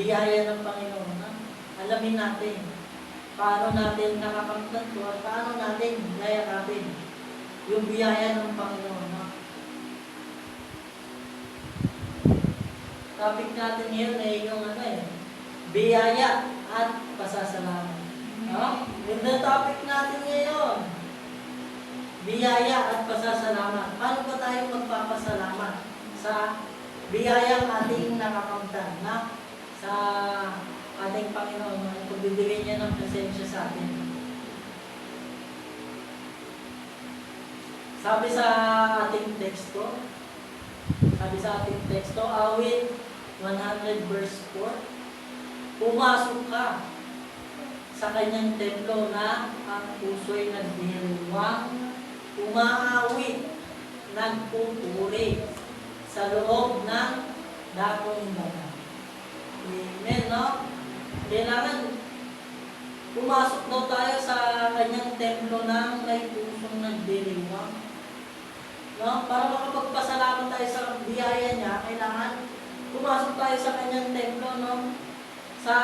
biyaya ng Panginoon. Ha? Alamin natin paano natin nakakamtan to at paano natin yayakapin yung biyaya ng Panginoon. Ha? Topic natin ngayon ay yung biyaya at pasasalamat. Ha? Yun na topic natin ngayon. Biyaya at pasasalamat. Paano ba tayo magpapasalamat sa biyayang ating nakakamtan na sa ating Panginoon na pagbibigay niya ng presensya sa atin? Sabi sa ating teksto, awit 100 verse 4, pumasok ka sa kanyang templo na ang puso'y nagdiriwang, umaawit, nagpupuri sa loob ng dakong baga. Amen, no? Kailangan pumasok daw tayo sa kanyang templo na may pusong nagdiriwang. No? Para makapagpasalamat tayo sa biyaya niya, kailangan pumasok tayo sa kanyang templo, no? Sa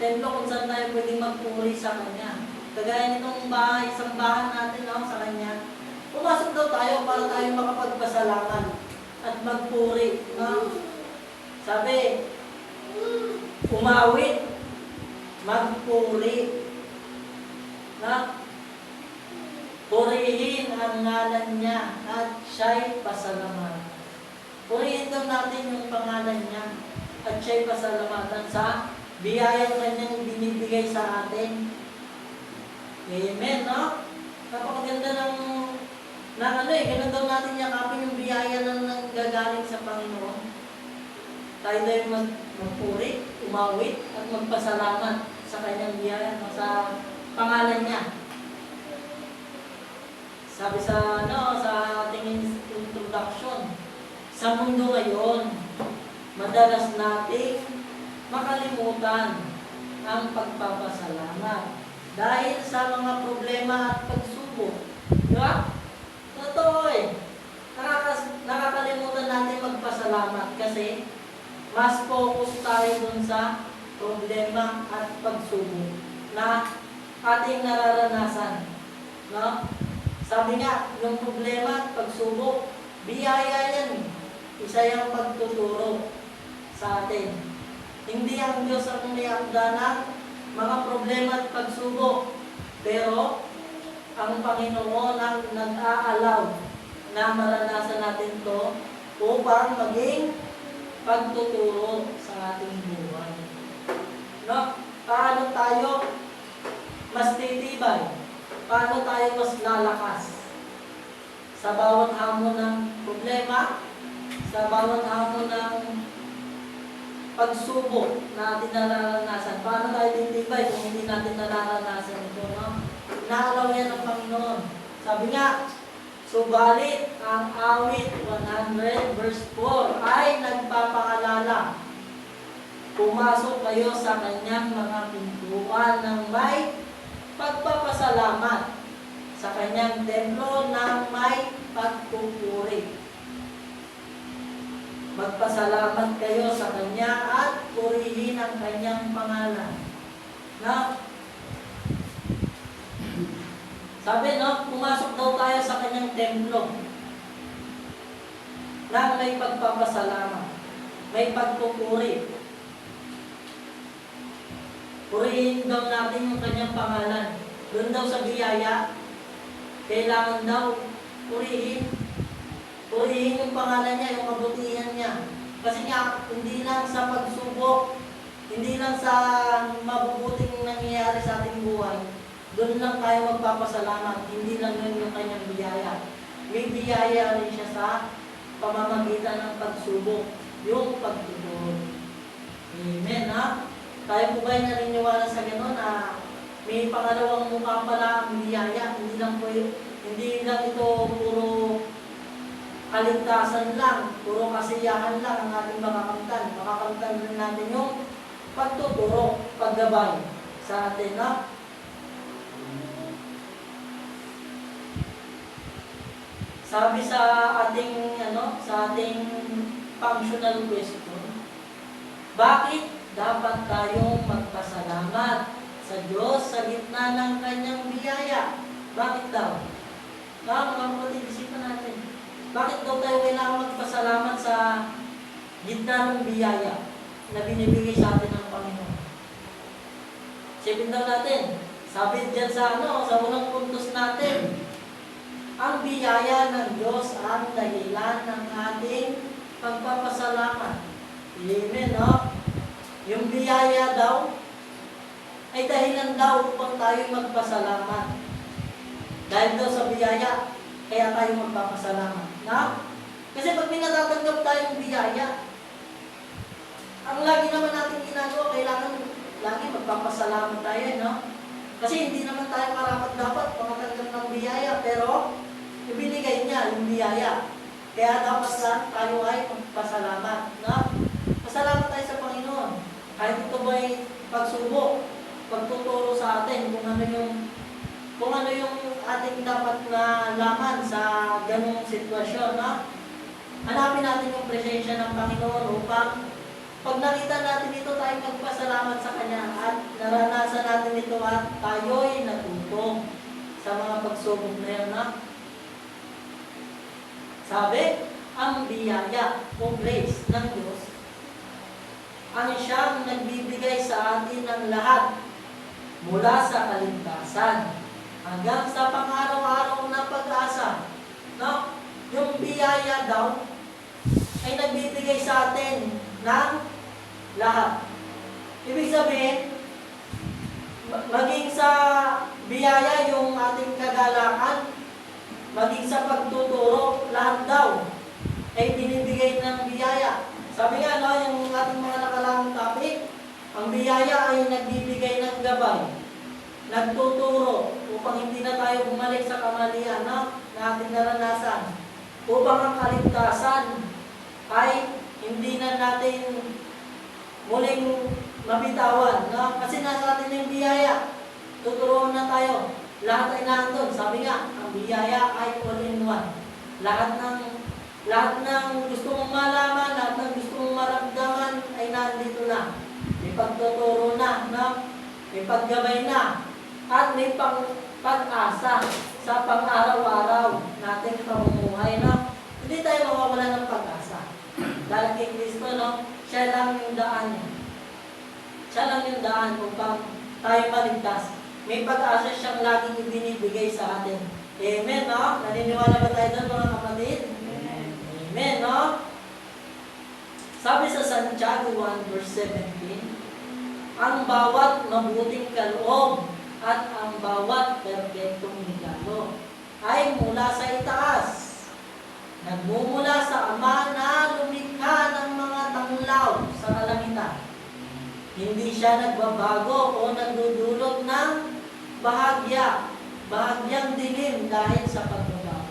templo kung saan tayo pwedeng magpuri sa kanya. Kagaya nitong bahay, sambahan natin, no? Sa kanya. Pumasok daw tayo para tayo makapagpasalamat at magpuri. No? Sabi, umawit, magpuri, na purihin ang ngalan niya at siya'y pasalamat. Purihin daw natin yung pangalan niya at siya'y pasalamatan sa biyayang kanyang binibigay sa atin. Amen, no? Napakaganda ng ganun daw natin yakapin yung biyaya na nanggagaling sa Panginoon. Tayo na yung magpuri, umawit, at magpasalamat sa kanyang biyaya, sa pangalan niya. Sabi sa ating introduction, sa mundo ngayon, madalas nating makalimutan ang pagpapasalamat dahil sa mga problema at pagsubok. Di ba? Totoo eh. Nakakalimutan natin magpasalamat kasi mas focus tayo dun sa problema at pagsubok na ating nararanasan. No? Sabi nga, yung problema at pagsubok, biyaya yan. Isa yung pagtuturo sa atin. Hindi ang Diyos ang niakda ng mga problema at pagsubok. Pero, ang Panginoon ang nag-aalaw na maranasan natin to upang maging pagtuturo sa ating buhay. No? Paano tayo mas titibay? Paano tayo mas lalakas? Sa bawat hamon ng problema, sa bawat hamon ng pagsubok na ating nararanasan. Paano tayo titibay kung hindi natin nararanasan ito? No? Inaalaw yan ng Panginoon. Sabi nga, subalit ang awit 100 verse 4 ay nagpapaalala. Pumasok kayo sa kanyang mga pintuan ng may pagpapasalamat, sa kanyang templo ng may pagpupuri. Magpasalamat kayo sa kanya at purihin ang kanyang pangalan. Na sabi, no, pumasok daw tayo sa kanyang templo na may pagpapasalamat, may pagpupuri. Purihin daw natin yung kanyang pangalan. Doon daw sa biyaya, kailangan daw purihin. Purihin yung pangalan niya, yung kabutihan niya. Kasi nga, hindi lang sa pagsubok, hindi lang sa mabubuting nangyayari sa ating buhay, doon lang tayo magpapasalamat. Hindi lang yun yung kanyang biyaya. May biyaya rin siya sa pamamagitan ng pagsubok, yung pagtuturo. Amen, ha? Tayo po ba'y naniniwala sa gano'n na may pangalawang mukha pala ang biyaya? Hindi lang ito puro kaligtasan lang, puro kasiyahan lang ang ating makakamtan. Makakamtan rin natin yung pagtuturo, paggabay sa atin, ha? Sabi sa ating functional question, bakit dapat tayong magpasalamat sa Diyos sa gitna ng kanyang biyaya. Bakit daw? Mga kapatid, isipan natin. Bakit daw tayo kailangan magpasalamat sa gitna ng biyaya na binibigay sa atin ng Panginoon? Isipin daw natin, sabi dyan sa unang puntos natin, ang biyaya ng Diyos ang dahilan ng ating pagpapasalamat. Amen, no? Yung biyaya daw ay dahilan daw upang tayo magpasalamat. Dahil daw sa biyaya, kaya tayo magpapasalamat. Na? Kasi pag may natatanggap tayong biyaya, ang lagi naman natin ginagawa, kailangan lagi magpapasalamat tayo, no? Kasi hindi naman tayo karapat-dapat makatanggap ng biyaya, pero ibinigay niya yung biyaya. Kaya dapat tayo ay magpasalamat. No? Pasalamat tayo sa Panginoon. Kahit ito ba ay pagsubok, pagtuturo sa atin kung ano yung ating dapat na laman sa ganung sitwasyon. No? Hanapin natin yung presensya ng Panginoon upang pag nakita natin ito, tayo magpasalamat sa Kanya at naranasan natin ito at tayo'y natutong sa mga pagsubok na yan. No? Sabi, ang biyaya o grace ng Diyos ang siyang nagbibigay sa atin ng lahat mula sa kaligtasan hanggang sa pang-araw-araw na pag-asa. No? Yung biyaya daw ay nagbibigay sa atin ng lahat. Ibig sabihin, maging sa biyaya yung ating kagalakan, maging sa pagtuturo, lahat daw ay binibigay ng biyaya. Sabi nga, no, yung ating mga nakalaang topic, ang biyaya ay nagbibigay ng gabay, nagtuturo upang hindi na tayo bumalik sa kamalian, no, na ating naranasan. Upang ang kaligtasan ay hindi na natin muling mabitawan, no? Kasi nasa atin yung biyaya. Tuturuan na tayo. Lahat ay nandun. Sabi nga, ang biyaya ay all-in-one. Lahat ng gusto mong malaman, lahat ng gusto mong maramdaman ay nandito na. May pagtuturo na, no? May paggabay na. At may pag-asa sa pang-araw-araw nating pamumuhay, no? Hindi tayo mawawala ng pag-asa. Dahil kay Kristo, no? Siya lang yung daan niya. Siya lang yung daan upang tayo maligtas. May pag-asa siyang laging ibinibigay sa atin. Amen, no? Naniniwala ba tayo doon, mga kapatid? Amen. Amen, no? Sabi sa Santiago 1 verse 17, ang bawat mabuting kaloob at ang bawat perpektong regalo ay mula sa itaas. Nagmumula sa Ama na lumikha ng mga tanglaw sa kalangitan. Hindi siya nagbabago o nagdudulot ng bahagyang dilim dahil sa pagbabago.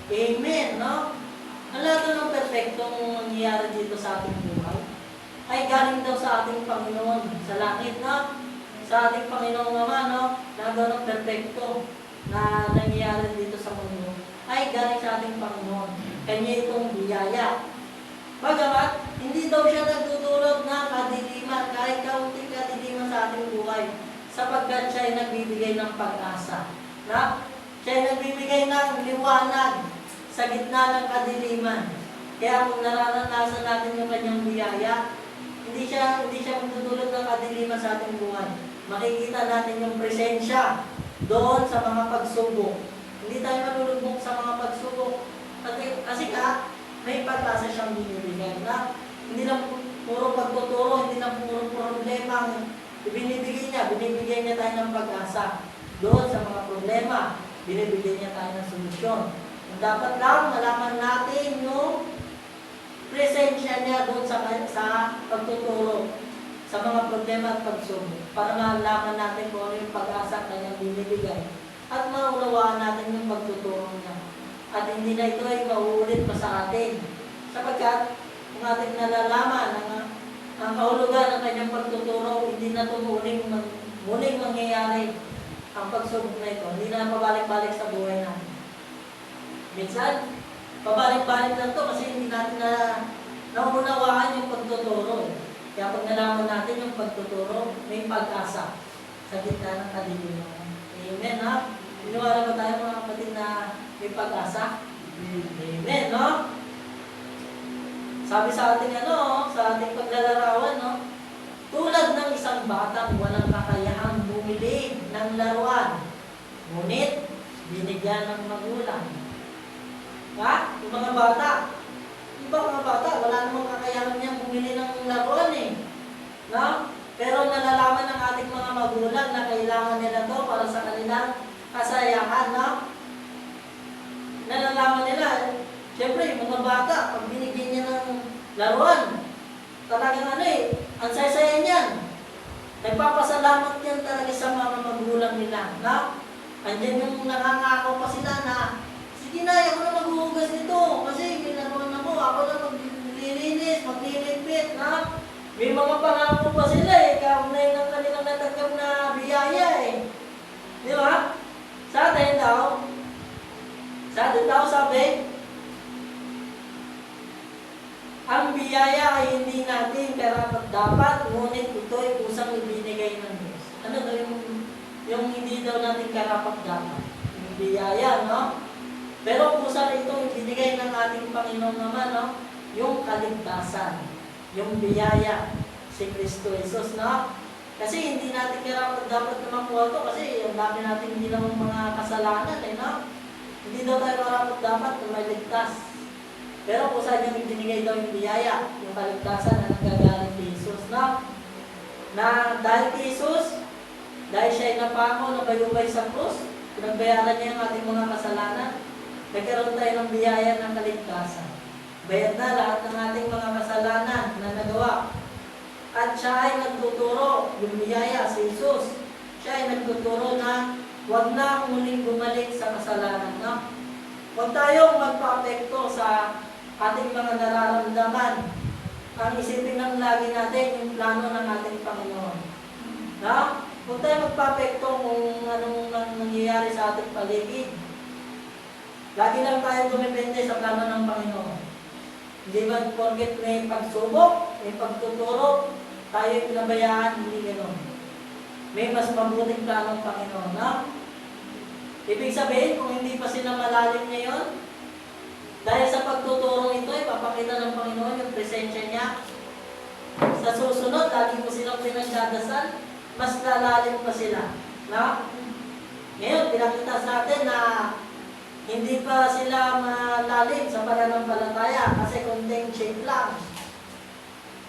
Amen, no? Ang lahat ng perfectong mangyayari dito sa ating buhay ay galing daw sa ating Panginoon sa langit, no? Sa ating Panginoong Ama, no? Na ng perfecto na nangyayari dito sa mundo ay galing sa ating Panginoon. Kanya itong biyaya. Bagamat, hindi daw siya nagdudulot ng kadiliman, kahit kaunting kadiliman sa ating buhay, sapagkat siya ay nagbibigay ng pag-asa. Na? Siya ay nagbibigay ng liwanag sa gitna ng kadiliman. Kaya kung nararanasan natin yung kanyang biyaya, hindi siya magdudulot ng kadiliman sa ating buhay. Makikita natin yung presensya doon sa mga pagsubok. Hindi tayo malulubog sa mga pagsubok. Kasi may pag-asa siyang binibigay na hindi lang puro pagtuturo, hindi lang puro problema ang binibigay niya tayo ng pag-asa. Doon sa mga problema, binibigyan niya tayo ng solusyon. Dapat lang malaman natin yung presensya niya doon sa pagtuturo sa mga problema at pagsubok para malaman natin kung ano yung pag-asa kanyang binibigay at maunawaan natin yung pagtuturo niya. At hindi na ito ay mauulit pa sa atin. Sapagkat kung ating nalalaman ang kahulugan ng kanyang pagtuturo, hindi na ito muling mangyayari ang pagsubok na ito. Hindi na pabalik-balik sa buhay natin. Minsan, pabalik-balik lang ito kasi hindi natin na naunawaan yung pagtuturo. Kaya pag nalaman natin yung pagtuturo, may pag-asa sa gitna ng kadiliman. Amen, ha? Iniwala ba tayo mga kapatid na may pag-asa? Amen, no? Sabi sa ating sa ating paglalarawan, no? Tulad ng isang batang walang kakayahang bumili ng laruan, ngunit binigyan ng magulang. Ha? Yung mga bata, wala namang kakayahan niyang bumili ng laruan eh. No? Pero nalalaman ng ating mga magulang na kailangan nila to para sa kanilang kasayahan, no? Nalalaman nila, siyempre, yung mga bata, pag binigyan niya ng laruan, talagang ang saya-saya niyan. Nagpapasalamat yan talaga sa mga magulang nila, no? Andiyan yung nakangako pa sila na, sige na, ako na maghuhugas nito, kasi ginagawa ako na maglilinis, maglilipit, no? May mga pangako pa sila kaunay ng kanilang natanggap na biyaya Di ba? Sa atin daw, sabi, ang biyaya ay hindi natin karapat-dapat, ngunit ito ay kusang ibinigay ng Diyos. Ano daw yung hindi daw natin karapat-dapat? Yung biyaya, no? Pero kusang ito ibinigay ng ating Panginoon naman, no? Yung kaligtasan. Yung biyaya, si Kristo Jesus, no? Kasi hindi natin dapat na makuha ito kasi ang dami natin hindi lang mga kasalanan, no? Hindi daw tayo dapat na maligtas. Pero kung saan yung ibinigay daw yung biyaya, yung kaligtasan na nanggagaling kay Jesus, no? Na dahil kay Jesus, dahil siya ay napako na bayubay sa krus, pinagbayaran niya yung ating mga kasalanan, nagkaroon tayo ng biyaya ng kaligtasan. Bayad na lahat ng ating mga kasalanan na nagawa. At siya ay nagtuturo, yung biyaya, si Jesus, siya ay nagtuturo na huwag na muling bumalik sa kasalanan. No? Huwag tayong magpa-apekto sa ating mga nararamdaman. Ang isipin lang lagi natin yung plano ng ating Panginoon. No? Huwag tayong magpa-apekto kung anong nangyayari sa ating paligid. Lagi lang tayo dumepende sa plano ng Panginoon. Hindi ba porket may pagsubok, may pagtuturo, tayo yung pinabayaan, hindi gano'n. May mas mabuting planong Panginoon, no? Ibig sabihin, kung hindi pa sila malalim ngayon, dahil sa pagtuturong ito, ipapakita ng Panginoon yung presensya niya. Sa susunod, lagi mo silang pinagdadasal, mas lalalim pa sila, no? Ngayon, pinakita sa atin na hindi pa sila malalim sa pananampalataya kasi konting shape lang.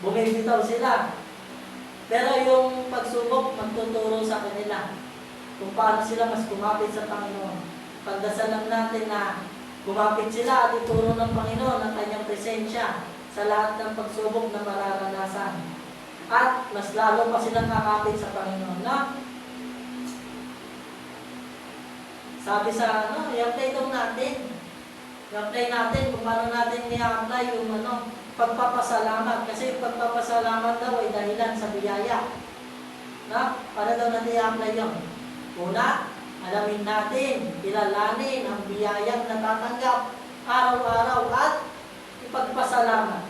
Bumibitaw sila. Pero yung pagsubok, magtuturo sa kanila kung paano sila mas kumapit sa Panginoon. Pagdasal lang natin na kumapit sila at ituro ng Panginoon ang kanyang presensya sa lahat ng pagsubok na mararanasan. At mas lalo pa silang kakapit sa Panginoon. No? Sabi sa i-apply daw natin. I-apply natin kung paano natin i-apply yung pagpapasalamat. Kasi yung pagpapasalamat daw ay dahilan sa biyaya. Para daw natin i-apply yun. Una, alamin natin, kilalanin ang biyayang natatanggap araw-araw at ipagpasalamat.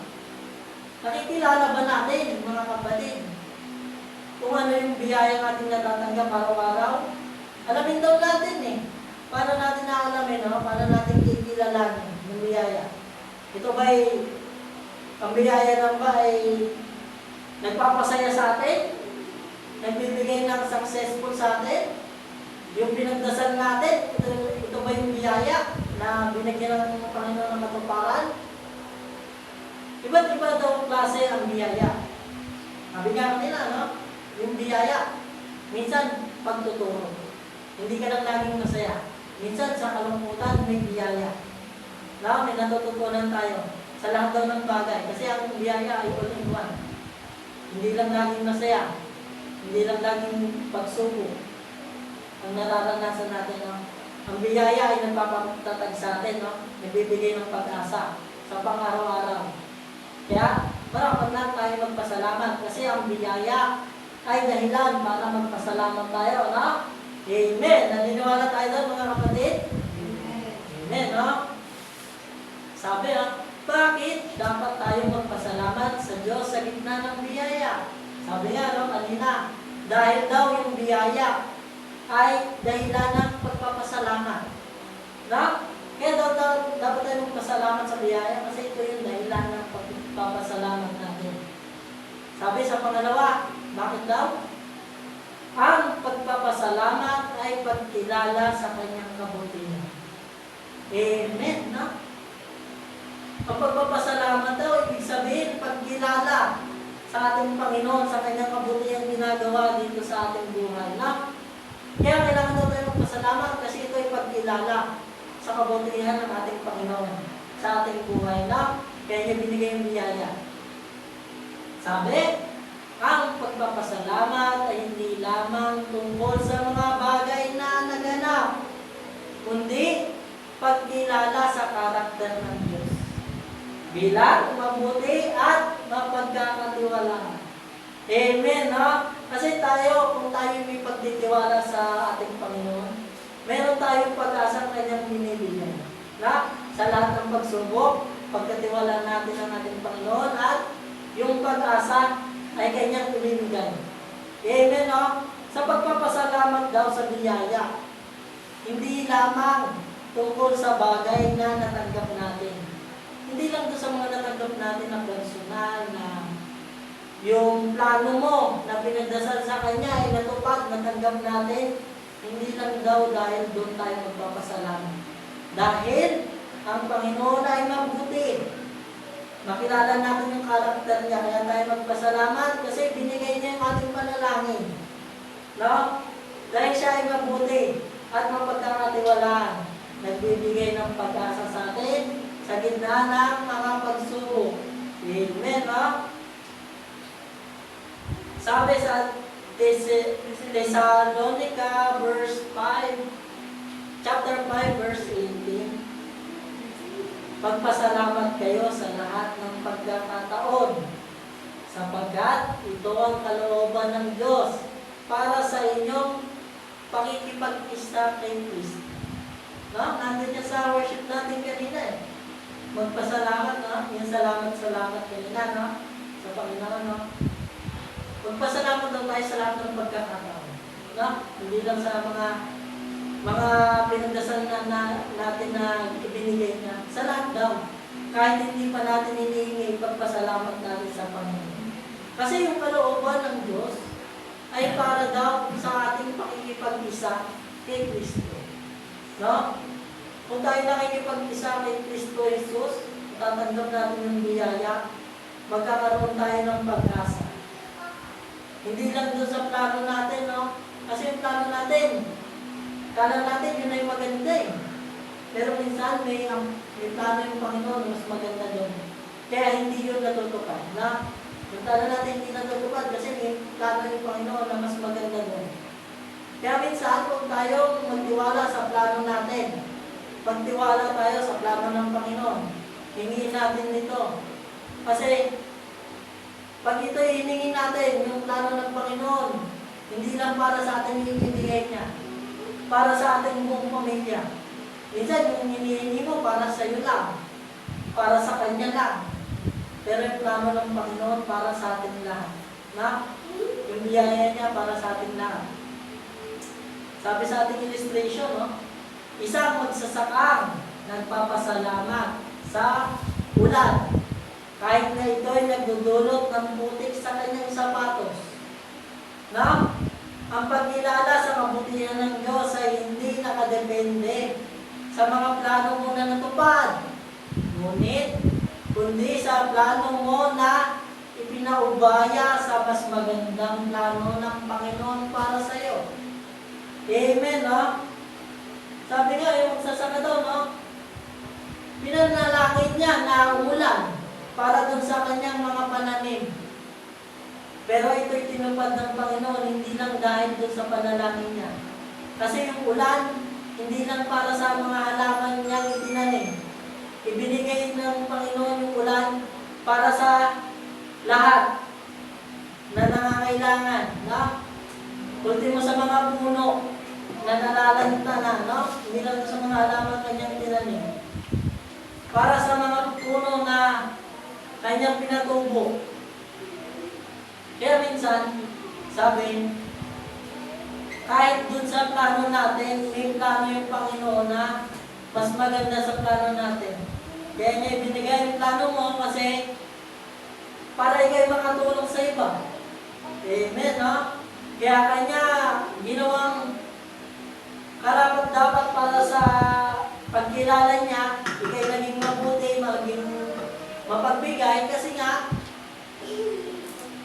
Nakikilala ba natin, mga kapatid, kung ano yung biyayang ating natatanggap araw-araw? Alamin daw natin Paano natin naalamin, paano natin kikilalanin ng biyaya? Ito ba'y, ang biyaya lang ba ay nagpapasaya sa atin? Nagbibigay ng successful sa atin? Yung pinagdasal natin, ito ba yung biyaya na binigyan ng Panginoon ng katuparan? Iba't iba daw klase ang biyaya. Sabi nga nila, yung biyaya, minsan pagtuturo. Hindi ka lang laging masaya. Minsan sa kalungkutan may biyaya. May natututunan tayo sa lahat daw ng bagay. Kasi ang biyaya ay all in one. Hindi lang laging masaya. Hindi lang laging pagsubok ang nararanasan natin. Ang biyaya ay nagpapatatag sa atin. Nagbibigay ng pag-asa sa pang-araw-araw. Kaya marapat lang tayo magpasalamat. Kasi ang biyaya ay dahilan para magpasalamat tayo. Amen. Naniniwala tayo doon, mga kapatid? Amen. Sabi, Bakit? Dapat tayong magpasalamat sa Diyos sa gitna ng biyaya. Sabi nga, no, kanina, dahil daw yung biyaya ay dahilan ng pagpapasalamat. No? Kaya dapat tayo magpasalamat sa biyaya kasi ito yung dahilan ng pagpapasalamat natin. Sabi sa pangalawa, bakit daw? Ang pagpapasalamat ay pagkilala sa kanyang kabutihan. Amen, no? Ang pagpapasalamat daw, ibig sabihin, pagkilala sa ating Panginoon, sa kanyang kabutihan ginagawa dito sa ating buhay, no? Kaya kailangan daw tayo magpasalamat kasi ito ay pagkilala sa kabutihan ng ating Panginoon sa ating buhay, no? Kaya niya binigay yung biyaya. Sabi, ang pagpapasalamat ay hindi lamang tungkol sa mga bagay na naganap, kundi pagkilala sa karakter ng Diyos bilang mabuti at mapagkakatiwalaan. Amen, no? Kasi tayo, kung tayo may pagtitiwala sa ating Panginoon, meron tayong pag-asa kanyang binibigyan. Na? Sa lahat ng pagsubok, pagkatiwala natin ang ating Panginoon at yung pag-asa ay kanyang ibibigay. Amen, no? Sa pagpapasalamat daw sa biyaya, hindi lamang tungkol sa bagay na natanggap natin. Hindi lang doon sa mga natanggap natin na personal, na yung plano mo na pinagdasal sa Kanya ay natupad, natanggap natin. Hindi lang daw dahil doon tayo magpapasalamat. Dahil ang Panginoon ay mabuti. Makilala natin yung karakter niya, kaya tayo magpasalamat kasi binigay niya yung ating panalangin. No? Dahil siya ay mabuti at mapagkakatiwalaan. Nagbibigay ng pag-asa sa atin sa gitna ng mga pagsubok. Amen, no? Sabi sa Thessalonica verse 5, chapter 5 verse 18, pagpasalamat kayo sa lahat ng pagkakataon, sapagkat ito ang kalooban ng Diyos para sa inyong pakikipag-isa kay Kristo. No? Nandun niya sa worship natin kanina eh. Magpasalamat, no? Yung salamat kanina, no? Sa Panginoon, no? Magpasalamat daw tayo sa lahat ng pagkakataon. No? Hindi lang sa mga pinagdasal natin na ibinigay niya. Sa lahat daw. Kahit hindi pa natin hinihingi, pagpasalamat natin sa Panginoon. Kasi yung kalooban ng Diyos ay para daw sa ating pakikipag-isa kay Kristo. No? Kung tayo nakikipag-isa kay Kristo Jesus, tatanggap natin yung biyaya, magkakaroon tayo ng pag-asa. Hindi lang doon sa plano natin, no? Kasi yung plano natin, kala natin yun ay maganda eh. Pero minsan may plano yung Panginoon, mas maganda doon. Kaya hindi yun natutupad, na? Yung plano natin hindi natutupad kasi may plano yung Panginoon na mas maganda doon. Kaya minsan kung tayo magtiwala sa plano natin, pagtiwala tayo sa plano ng Panginoon, hingin natin ito. Kasi pag ito hiningin natin, yung plano ng Panginoon, hindi lang para sa ating ibibigay niya, para sa ating buong pamilya. Minsan yung hinihingi mo para sa iyo lang, para sa Kanya lang. Pero yung plano ng Panginoon para sa ating lahat. Na? Yung biyaya niya para sa ating lahat. Sabi sa ating illustration, no? Isang magsasakang nagpapasalamat sa ulan. Kahit na ito ay nagdudulot ng putik sa kanyang sapatos. No? Ang pagkilala sa kabutihan ng Diyos ay hindi nakadepende sa mga plano mo na natupad. Ngunit, kundi sa plano mo na ipinaubaya sa mas magandang plano ng Panginoon para sa iyo. Amen, no? Sabi nga, yung magsasaka daw, no? Pinanalangin niya na umulan para dun sa kanyang mga pananim. Pero ito'y tinupad ng Panginoon, hindi lang dahil dun sa panalangin niya. Kasi yung ulan, hindi lang para sa mga halaman niyang itinanim. Ibinigay ng Panginoon yung ulan para sa lahat na nangangailangan. No? Ultimo sa mga puno na nalalanta na, no? Hindi lang sa mga halaman kanyang itinanim. Para sa mga puno na kanyang pinatubo. Kaya minsan, sabi, kahit dun sa plano natin, may plano yung Panginoon na mas maganda sa plano natin. Kaya niya ibinigay yung plano mo kasi para ikay makatulong sa iba. Amen, no? Kaya kanya ginawang karapat dapat para sa pagkilala niya, ikay naging mabuti, maging mapagbigay kasi nga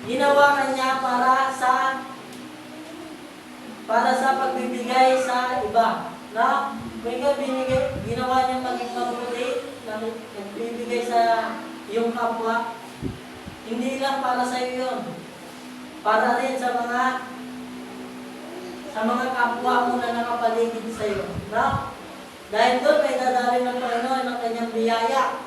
ginawa kanya para sa pagbibigay sa iba. No? Kung ikaw ginawa niya maging mabuti, nagbibigay sa iyong kapwa, hindi lang para sa iyo yun. Para rin sa mga kapwa mo na nakapaligid sa iyo. No? Dahil doon may dadaloy ng Panginoon ng kanyang biyaya.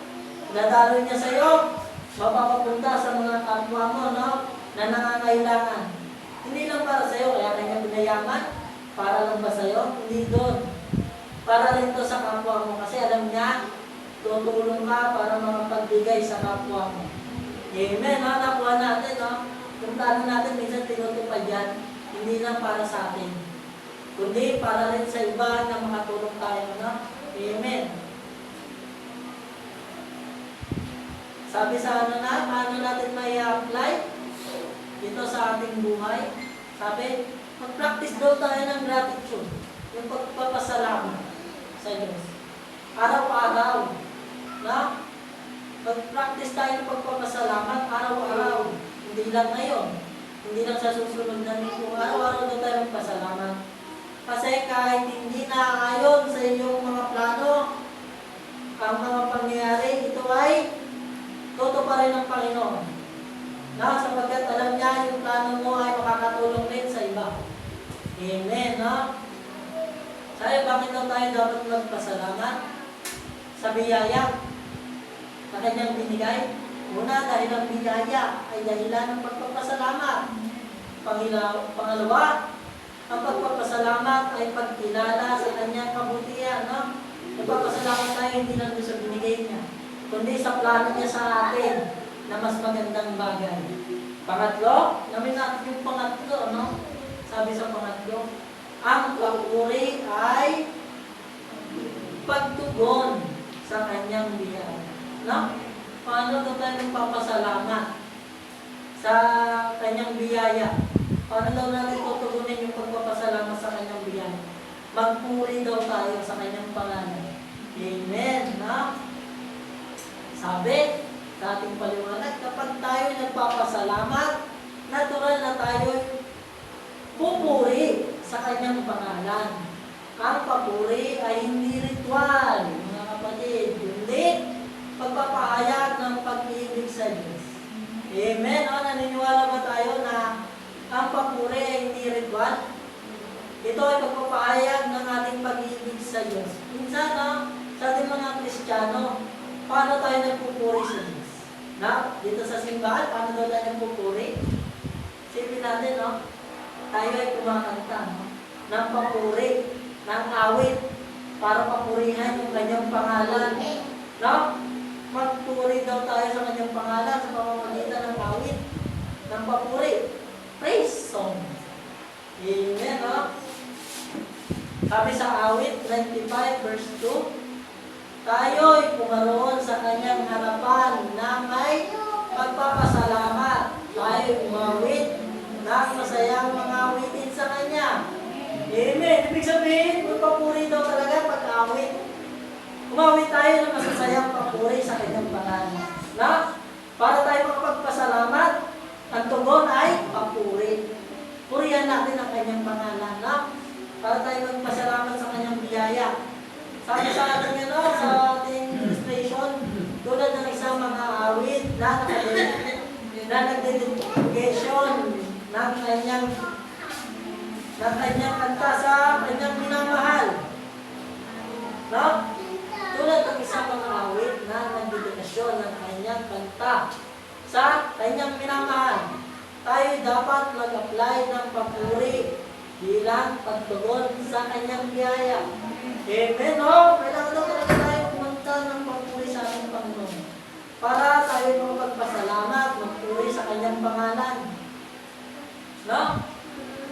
Dadaloy niya sa iyo, mapapapunta sa mga kapwa mo, no? Na nangangailangan. Hindi lang para sa iyo, kaya kanya pinayaman, para lang ba sa iyo? Hindi doon. Para rin to sa kapwa mo. Kasi alam niya, tutulong ka para makapagbigay sa kapwa mo. Amen, no? Nakuha natin, no? Kung plano natin, minsan tinutupad yan, hindi lang para sa atin, kundi para rin sa iba na makatulong tayo, no? Amen. Sabi sa paano natin may apply dito sa ating buhay? Sabi, mag-practice daw tayo ng gratitude, yung pagpapasalamat sa Diyos. Araw-araw, no? Mag-practice tayo ng pagpapasalamat araw-araw. Hindi lang ngayon. Hindi lang sa susunod na linggo. Araw-araw daw tayo magpasalamat. Kasi kahit hindi na ayon sa iyong mga plano, ang mga pangyayari, ito ay tutuparin ng Panginoon. Na, sapagkat alam niya yung plano mo ay makakatulong din sa iba. Amen, no? Sabi, bakit daw tayo dapat magpasalamat? Sa biyaya na kanyang binigay. Una, dahil ang biyaya ay dahilan ng pagpapasalamat. Pangalawa, ang pagpapasalamat ay pagkilala sa kanyang kabutihan. No? Nagpapasalamat tayo hindi lang sa binigay niya, kundi sa plano niya sa atin na mas magandang bagay. Pangatlo, namin natin yung pangatlo, no? Sabi sa pangatlo, ang papuri ay pagtugon sa kanyang biyaya. No? Paano daw tayo nagpapasalamat sa kanyang biyaya? Paano daw natin tutugunin yung pagpapasalamat sa kanyang biyaya? Magpuri daw tayo sa kanyang pangalan. Amen. No? Sabi sa ating paliwanag, kapag tayo nagpapasalamat, natural na tayo pupuri sa kanyang pangalan. Ang papuri ay hindi ritual, mga kapatid, kundi pagpapahayag ng pag-ibig sa Diyos. Amen? O, naniniwala ba tayo na ang papuri ay hindi ritual? Ito ay pagpapahayag ng ating pag-ibig sa Diyos. Minsan, no, sa ating mga Kristiyano, paano tayo nagpupuri sa Diyos? Na, dito sa simbahan, paano daw tayo nagpupuri? Sipin natin, no? Tayo ay kumakanta, no? Ng papuri, ng awit, para papurihan yung kanyang pangalan. No? Magpuri daw tayo sa kanyang pangalan sa pamamagitan ng awit, ng papuri. Praise song. Amen, no? Sabi sa awit 95 verse 2, tayo'y pumaroon sa kanyang harapan na may pagpapasalamat. Tayo'y umawit ng masayang mga awitin sa kanya. Amen. Ibig sabihin, magpapuri daw talaga pag-awit. Umawit tayo ng masasayang papuri sa kanyang pangalan. Na? Para tayo makapagpasalamat, ang tugon ay papuri. Purihan natin ang kanyang pangalan. Na? Para tayo magpasalamat sa kanyang biyaya. Sabi sa ating sa ating illustration, tulad ng isang mga awit na nagdededication ng kanyang kanta sa kanyang minamahal. No? Tulad ng isang mga awit na nagdedikasyon ng kanyang kanta sa kanyang minamahal, tayo dapat mag-apply ng papuri bilang pagtugon sa kanyang biyaya. Amen, no? Kailangan daw talaga tayo kumanta ng papuri sa ating Panginoon para tayo tayo makapagpasalamat, magpuri sa kanyang pangalan. No?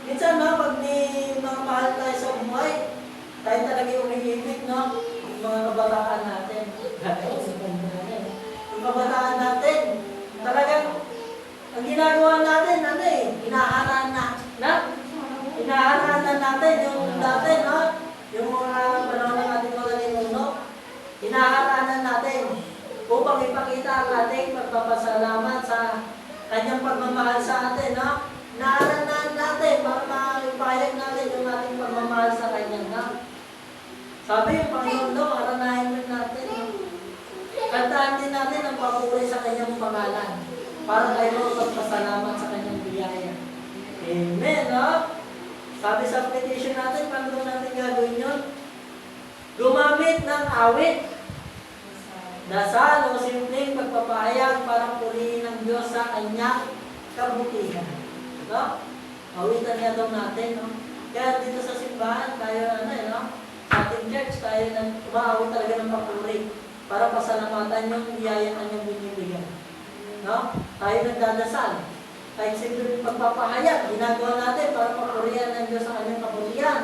Minsan, no, pag may mga mahal tayo sa buhay, tayo talaga yung umiibig, no? Yung mga kabataan natin. Yung kabataan natin, talagang, ang ginagawa natin, ano eh, inaharaan na? Inaharaan na natin yung dati, no? Yung mga panahon ng ating mga ninuno, inaharaan natin upang ipakita ang ating pagpapasalamat sa kanyang pagmamahal sa atin, no? Inaharaan natin para maipahayag natin yung ating pagmamahal sa kanya, no? Sabi yung Panginoon, no? Aranahin din natin, no? Kantaan din natin ang papuri sa kanyang pangalan para tayo magpasalamat sa kanyang biyaya. Amen, no? Sabi sa petition natin, paano natin gagawin yun? Gumamit ng awit, dasal o simpleng pagpapahayag para purihin ng Diyos sa kanyang kabutihan. No? Awitan niya daw natin, no? Kaya dito sa simbahan, tayo, no? Sa ating church, tayo umaawit talaga ng papuri para pasalamatan yung biyaya kanyang binibigyan. No? Tayo nagdadasal. Kahit simple pagpapahayag, ginagawa natin para papurihan ng Diyos sa kanyang kabutihan.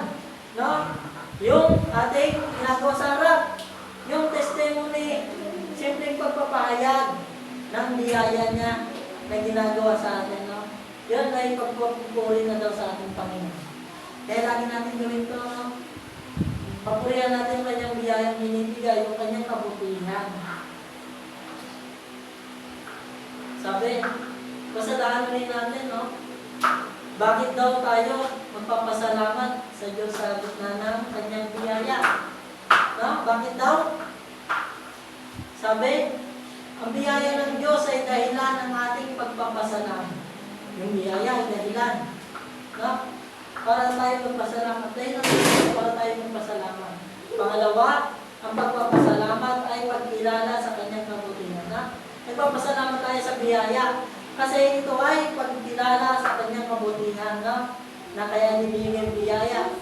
No? Yung ating ginagawa sa harap, yung testimony, simpleng pagpapahayag ng biyaya niya na ginagawa sa atin. No? Yun ay pagpupuri na daw sa ating Panginoon. Kaya lagi natin gawin ito. No? Papurihan natin yung kanyang biyayang binibigay, yung kanyang kabutihan. Sabi, pasadahan rin natin, no? Bakit daw tayo magpapasalamat sa Diyos sa gitna ng kanyang biyaya? No? Bakit daw? Sabi, ang biyaya ng Diyos ay dahilan ng ating pagpapasalamat. Yung biyaya ay dahilan. No? Para tayo magpasalamat. Dahil ang Diyos para tayo magpasalamat. Pangalawa, ang pagpapasalamat ay pagkilala sa kanyang kabutihan. No? Nagpapasalamat tayo sa biyaya. Kasi ito ay pagkilala sa kanyang kabutihan, no? Na kaya nibigay biyaya.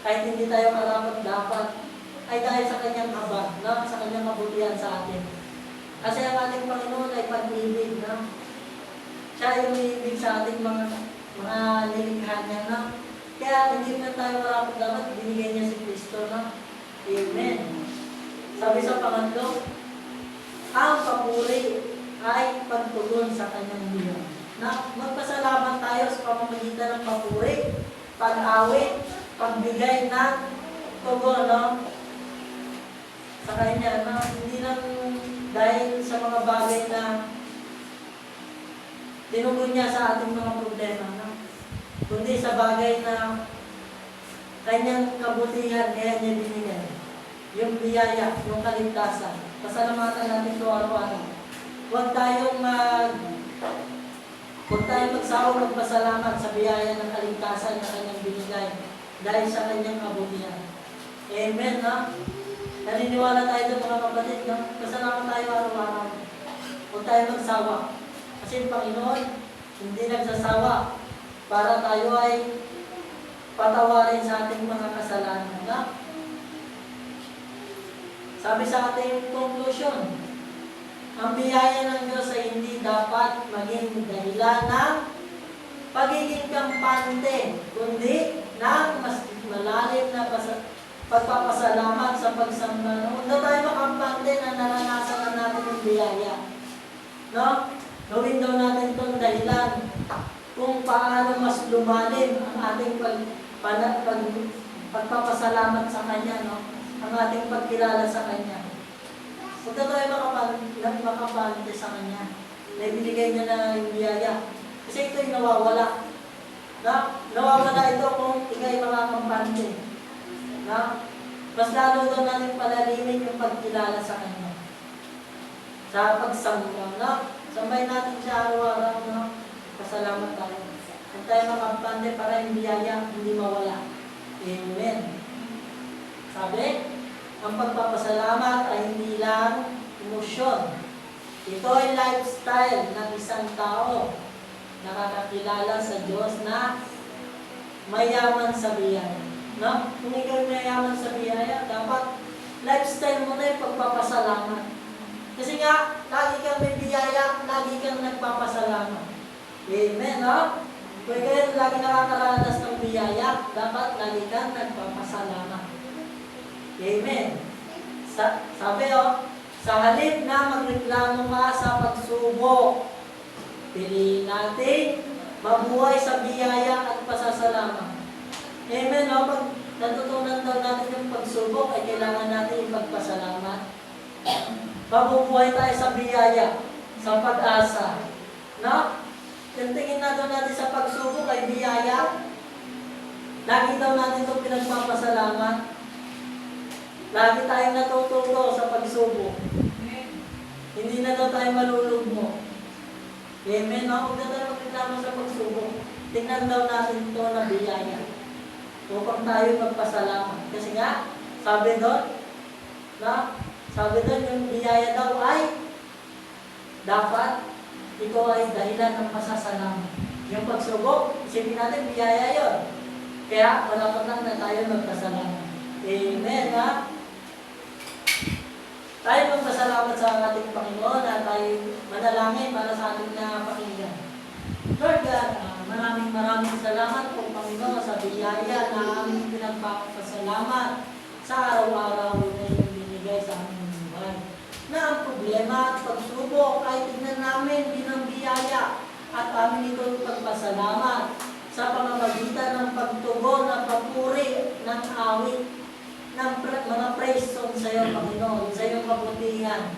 Kahit hindi tayo karapat-dapat, ay dahil sa kanyang habag, no? Sa kanyang kabutihan sa atin. Kasi ang ating Panginoon ay pag-ibig, no? Siya yung umiibig sa ating mga nilikha niya, no? Kaya hindi na tayo karapat-dapat, binigay niya si Kristo, no? Amen. Sabi sa pangatlo, ang papuri ay pagtugon sa kanyang biyaya. Na magpasalamat tayo sa pamamagitan ng papuri, pag-awit, pagbigay ng tugon, no? Sa kanya, no? Hindi lang dahil sa mga bagay na tinugon niya sa ating mga problema, no? Kundi sa bagay na kanyang kabutihan, kaya niya binigay. Yung biyaya, yung kaligtasan. Pasalamatan natin ito araw-araw. Huwag tayong magsawang magpasalamat sa biyaya ng kaligtasan na kanyang binigay dahil sa kanyang kabutihan. Amen, no? Naniniwala tayo doon mga kapatid, no? Pasalamat tayo araw-araw. Huwag tayo magsawa. Kasi ang Panginoon, hindi nagsasawa para tayo ay patawarin sa ating mga kasalanan, no? Sabi sa ating conclusion, ang biyaya ng Diyos ay hindi dapat maging dahilan ng pagiging kampante, kundi ng mas malalim na pagpapasalamat sa pagsamba. Huwag na tayo makampante na naranasan na natin yung biyaya. No? Gawin daw natin itong dahilan kung paano mas lumalim ang ating pagpapasalamat sa Kanya, no? Ang ating pagkilala sa Kanya. Huwag na tayo makapante sa Kanya. Na ibinigay niya na yung biyaya. Kasi ito'y nawawala. Nawawala ito kung ikay makakampante. Mas lalo daw natin palalimin yung pagkilala sa Kanya. Sa pagsamba. Sambay natin siya araw-araw. Pasalamat tayo. Huwag tayo makampante para yung biyaya hindi mawala. Amen. Sabi, ang pagpapasalamat ay hindi lang emosyon. Ito ay lifestyle ng isang tao nakakakilala sa Diyos na mayaman sa biyaya. No? Kung ikaw mayaman sa biyaya, dapat lifestyle mo na yung pagpapasalamat. Kasi nga, lagi kang may biyaya, lagi kang nagpapasalamat. Amen, no? Kung kayo lagi nakakaranas ng biyaya, dapat lagi kang nagpapasalamat. Amen. Sabi sa halip na magreklamo ka sa pagsubok, piliin natin mabuhay sa biyaya at pasasalamat. Amen, no? Pag natutunan daw natin yung pagsubok, ay kailangan natin ipagpasalamat. Mabubuhay tayo sa biyaya, sa pag-asa. No? Yung tingin na daw natin sa pagsubok ay biyaya. Lagi daw natin itong pinagpapasalamat. Lagi tayong natututo sa pagsubok. Hindi na daw tayo malulugmo. Amen, no? Huwag na tayo magreklamo sa pagsubok. Tingnan daw natin ito na biyaya. Upang tayo magpasalamat. Kasi nga, sabi doon, yung biyaya daw ay dapat ito ay dahilan ng pasasalamat. Yung pagsubok, isipin natin, biyaya yun. Kaya, wala pa lang na tayo magpasalamat. Amen, ha? Tayo magpasalamat sa ating Panginoon at tayo manalangin para sa ating pakinggan. Lord God, maraming salamat po, Panginoon, sa biyaya na aming pinagpapasalamat sa araw-araw na iyong binigay sa aming buhay. Na ang problema at pagsubok ay tignan namin bilang biyaya at amin itong pagpasalamat sa pamamagitan ng pagtugon at papuri ng awit ng mga praise song sa iyo, Panginoon, sa iyong kabutihan.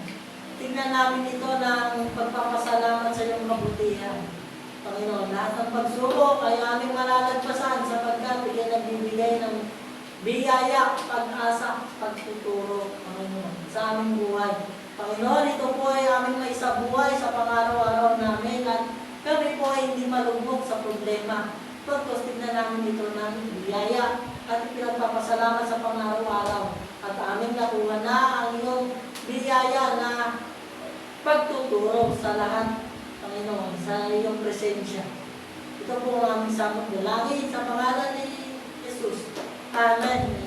Tignan namin ito ng pagpapasalamat sa iyong kabutihan. Panginoon, lahat ng pagsubok ay aming malalagpasan sapagkat iyan nagbibigay ng biyaya, pag-asa, pagtuturo, Panginoon, sa aming buhay. Panginoon, ito po ay aming maisabuhay sa pang-araw-araw namin at kami po ay hindi malugmok sa problema. Pagkos, tignan namin ito ng biyaya at pinagpapasalamat sa pang-araw-araw. At aming nakuha na ang iyong biyaya na pagtuturo sa lahat, Panginoon, sa iyong presensya. Ito po ang aming samot dalangin sa pangalan ni Jesus. Amen.